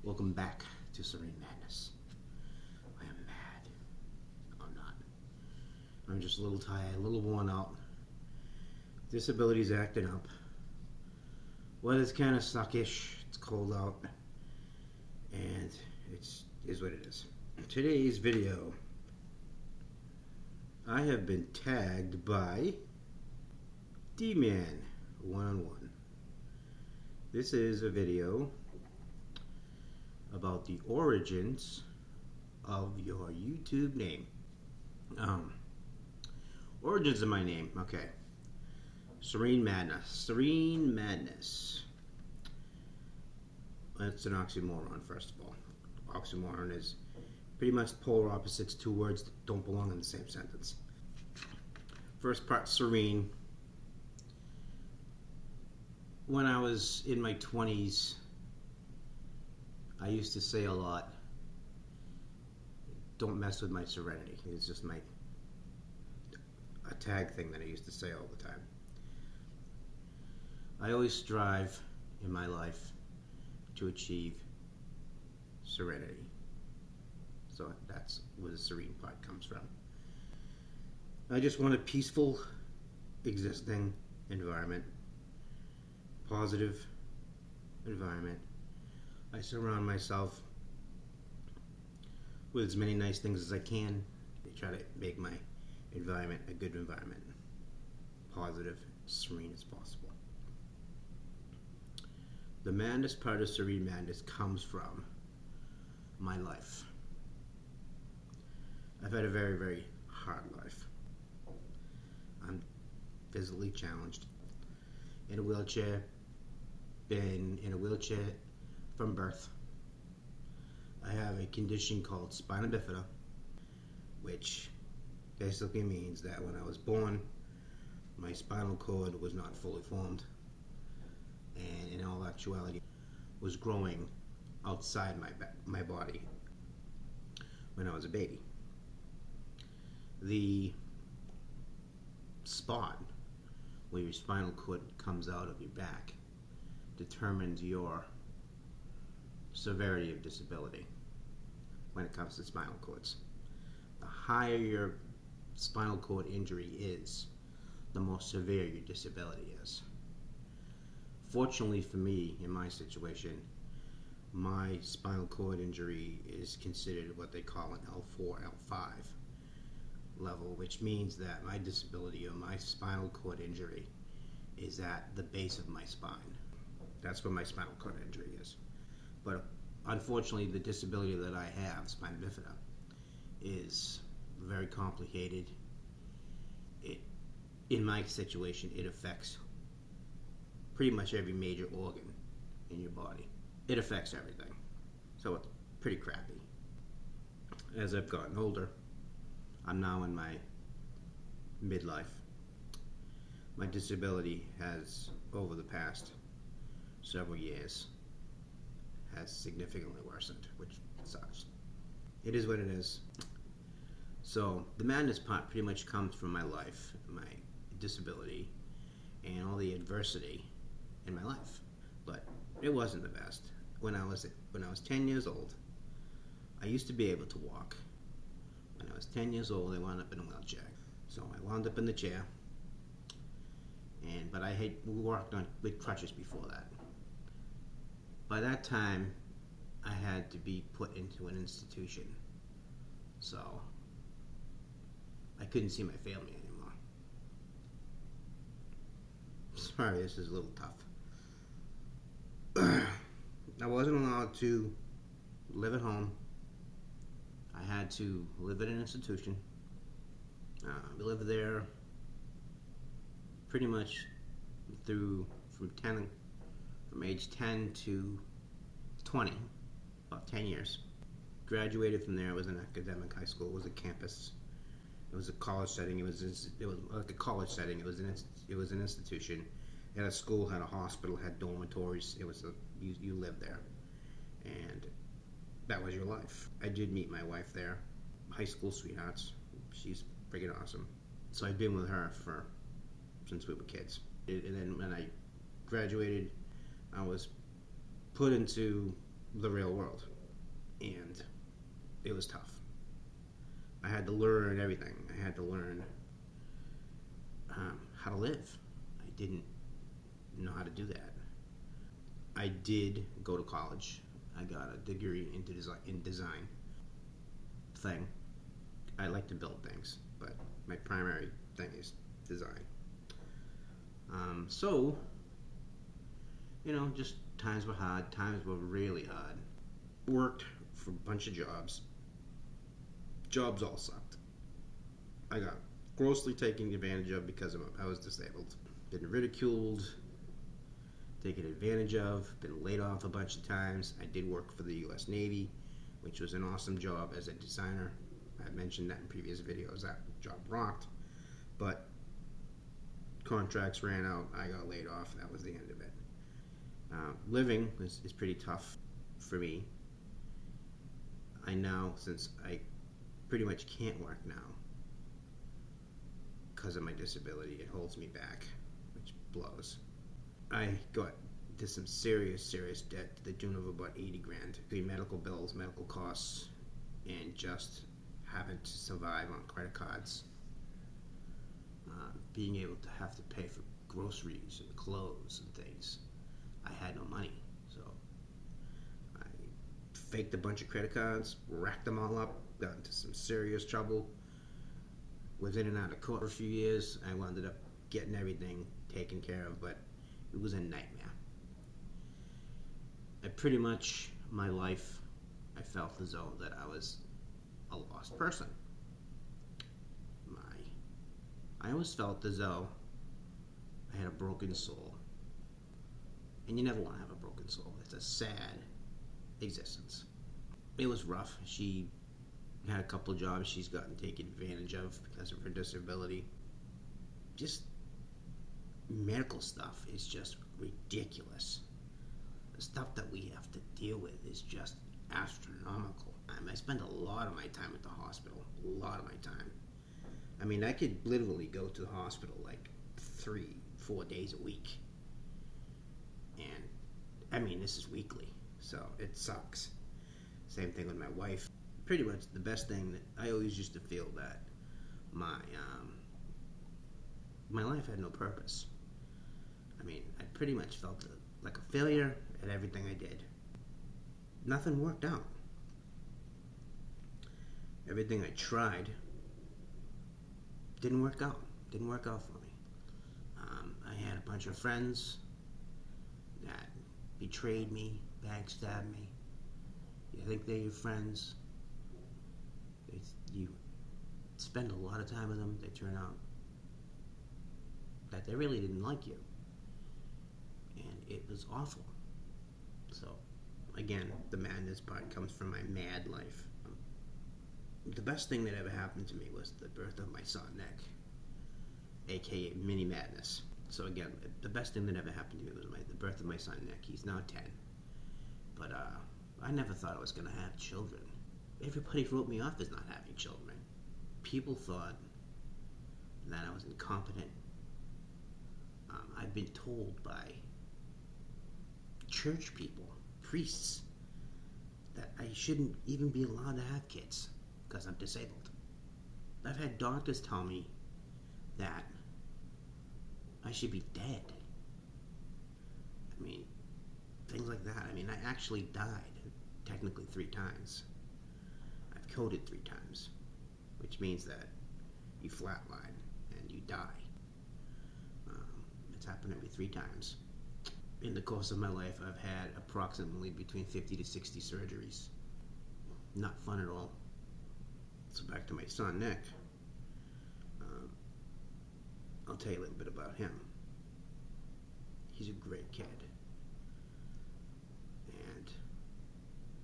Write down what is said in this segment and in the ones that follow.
Welcome back to Serene Madness. I am mad. I'm not. I'm just a little tired, a little worn out. Disability's acting up. Weather's kind of suckish. It's cold out. And it is what it is. In today's video, I have been tagged by D-Man one-on-one. This is a video about the origins of your YouTube name. Origins of my name. Okay. Serene Madness. Serene Madness. That's an oxymoron, first of all. Oxymoron is pretty much polar opposites, two words that don't belong in the same sentence. First part, serene. When I was in my 20s, I used to say a lot, don't mess with my serenity. It's just a tag thing that I used to say all the time. I always strive in my life to achieve serenity. So that's where the serene part comes from. I just want a peaceful, existing environment, positive environment. I surround myself with as many nice things as I can. I try to make my environment a good environment, positive, serene as possible. The madness part of Serene Madness comes from my life. I've had a very, very hard life. I'm physically challenged, in a wheelchair, been in a wheelchair from birth. I have a condition called spina bifida, which basically means that when I was born, my spinal cord was not fully formed, and in all actuality was growing outside my body when I was a baby. The spot where your spinal cord comes out of your back determines your severity of disability when it comes to spinal cords. The higher your spinal cord injury is, the more severe your disability is. Fortunately for me, in my situation, my spinal cord injury is considered what they call an L4, L5 level, which means that my disability or my spinal cord injury is at the base of my spine. That's where my spinal cord injury is. But unfortunately, the disability that I have, spina bifida, is very complicated. In my situation, it affects pretty much every major organ in your body. It affects everything. So it's pretty crappy. As I've gotten older, I'm now in my midlife. My disability has, over the past several years, has significantly worsened, which sucks. It is what it is. So the madness part pretty much comes from my life, my disability, and all the adversity in my life. But it wasn't the best. When I was 10 years old, I used to be able to walk. When I was 10 years old, I wound up in a wheelchair. So I wound up in the chair, but I had walked on with crutches before that. By that time, I had to be put into an institution. So I couldn't see my family anymore. Sorry, this is a little tough. I wasn't allowed to live at home. I had to live at an institution. I lived there pretty much from age 10 to 20, about 10 years. Graduated from there. It was an academic high school. It was a campus. It was a college setting. It was like a college setting. It was an institution. It had a school, had a hospital, had dormitories. It was you lived there, and that was your life. I did meet my wife there, high school sweethearts. She's freaking awesome. So I've been with her since we were kids. And then when I graduated, I was put into the real world. And it was tough. I had to learn everything. I had to learn how to live. I didn't know how to do that. I did go to college. I got a degree in design thing. I like to build things, but my primary thing is design. So, just times were hard. Times were really hard. Worked for a bunch of jobs. Jobs all sucked. I got grossly taken advantage of because I was disabled. Been ridiculed, taken advantage of, been laid off a bunch of times. I did work for the U.S. Navy, which was an awesome job as a designer. I mentioned that in previous videos. That job rocked, but contracts ran out. I got laid off. That was the end of it. Living is pretty tough for me. I know, since I pretty much can't work now because of my disability, it holds me back, which blows. I got into some serious debt to the tune of about 80 grand between medical bills, medical costs, and just having to survive on credit cards. Being able to have to pay for groceries and clothes and things. I had no money, so I faked a bunch of credit cards, racked them all up, got into some serious trouble, was in and out of court for a few years. I wound up getting everything taken care of, but it was a nightmare. Pretty much my life, I felt as though that I was a lost person. I always felt as though I had a broken soul. And you never want to have a broken soul. It's a sad existence. It was rough. She had a couple of jobs she's gotten taken advantage of because of her disability. Just medical stuff is just ridiculous. The stuff that we have to deal with is just astronomical. I spend a lot of my time at the hospital. A lot of my time. I mean, I could literally go to the hospital like 3-4 days a week. And, I mean, this is weekly, so it sucks. Same thing with my wife. Pretty much the best thing that I always used to feel that my life had no purpose. I mean, I pretty much felt like a failure at everything I did. Nothing worked out. Everything I tried didn't work out. Didn't work out for me. I had a bunch of friends that betrayed me, backstabbed me. You think they're your friends. You spend a lot of time with them. They turn out that they really didn't like you. And it was awful. So, again, the madness part comes from my mad life. The best thing that ever happened to me was the birth of my son, Nick, aka Mini Madness. So again, the best thing that ever happened to me was the birth of my son, Nick. He's now 10. But I never thought I was going to have children. Everybody wrote me off as not having children. People thought that I was incompetent. I've been told by church people, priests, that I shouldn't even be allowed to have kids because I'm disabled. I've had doctors tell me that I should be dead. I mean, things like that. I mean, I actually died technically 3 times. I've coded 3 times, which means that you flatline and you die. It's happened to me 3 times. In the course of my life, I've had approximately between 50 to 60 surgeries. Not fun at all. So back to my son, Nick. I'll tell you a little bit about him. He's a great kid. And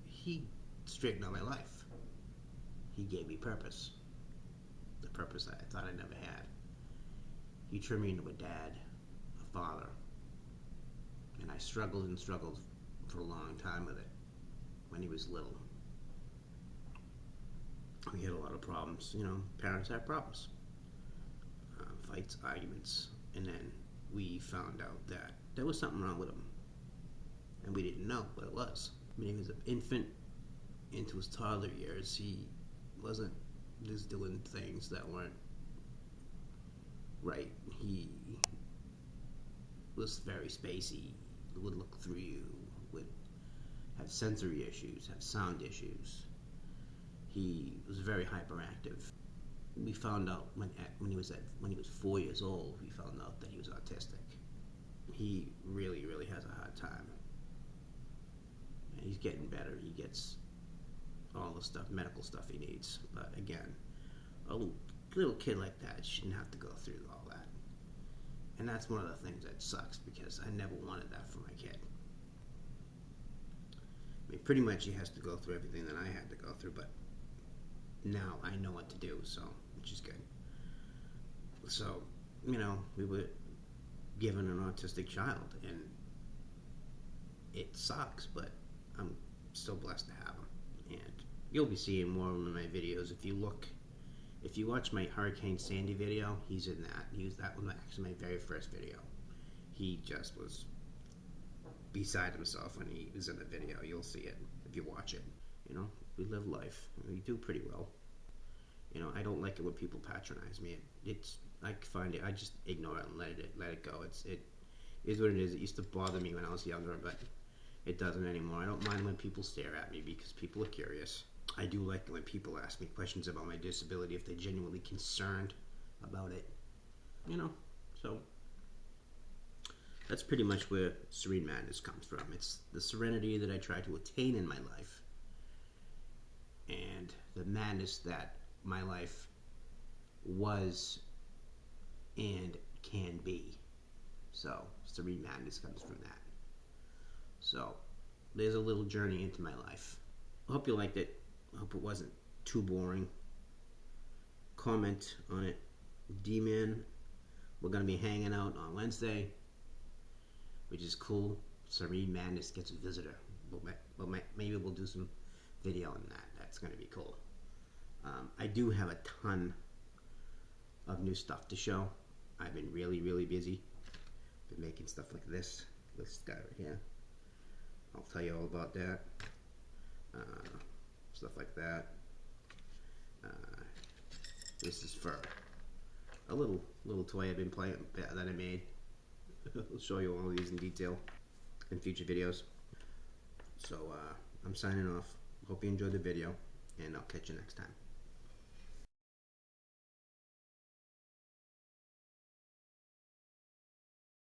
he straightened out my life. He gave me purpose. The purpose I thought I never had. He turned me into a dad, a father. And I struggled and struggled for a long time with it when he was little. We had a lot of problems. You know, parents have problems. Fights, arguments. And then we found out that there was something wrong with him. And we didn't know what it was. When he was an infant into his toddler years, he wasn't just doing things that weren't right. He was very spacey, would look through you, would have sensory issues, have sound issues. He was very hyperactive. We found out when he was 4 years old, we found out that he was autistic. He really has a hard time. And he's getting better. He gets all the stuff, medical stuff he needs. But again, a little kid like that shouldn't have to go through all that. And that's one of the things that sucks, because I never wanted that for my kid. I mean, pretty much he has to go through everything that I had to go through, but now I know what to do, so, which is good. So, we were given an autistic child, and it sucks, but I'm still blessed to have him. And you'll be seeing more of him in my videos. If you watch my Hurricane Sandy video, he's in that. That was actually my very first video. He just was beside himself when he was in the video. You'll see it if you watch it. We live life. We do pretty well. I don't like it when people patronize me. I find it. I just ignore it and let it go. It is what it is. It used to bother me when I was younger, but it doesn't anymore. I don't mind when people stare at me, because people are curious. I do like it when people ask me questions about my disability if they're genuinely concerned about it. So that's pretty much where Serene Madness comes from. It's the serenity that I try to attain in my life, and the madness that my life was and can be. So Serene Madness comes from that. So there's a little journey into my life. I hope you liked it. I hope it wasn't too boring. Comment on it. D-Man, we're going to be hanging out on Wednesday, which is cool. Serene Madness gets a visitor. Maybe we'll do some video on that. That's going to be cool. I do have a ton of new stuff to show. I've been really busy. Been making stuff like this guy right here. I'll tell you all about that. Stuff like that. This is for a little toy I've been playing that I made. I'll show you all of these in detail in future videos. So I'm signing off. Hope you enjoyed the video, and I'll catch you next time.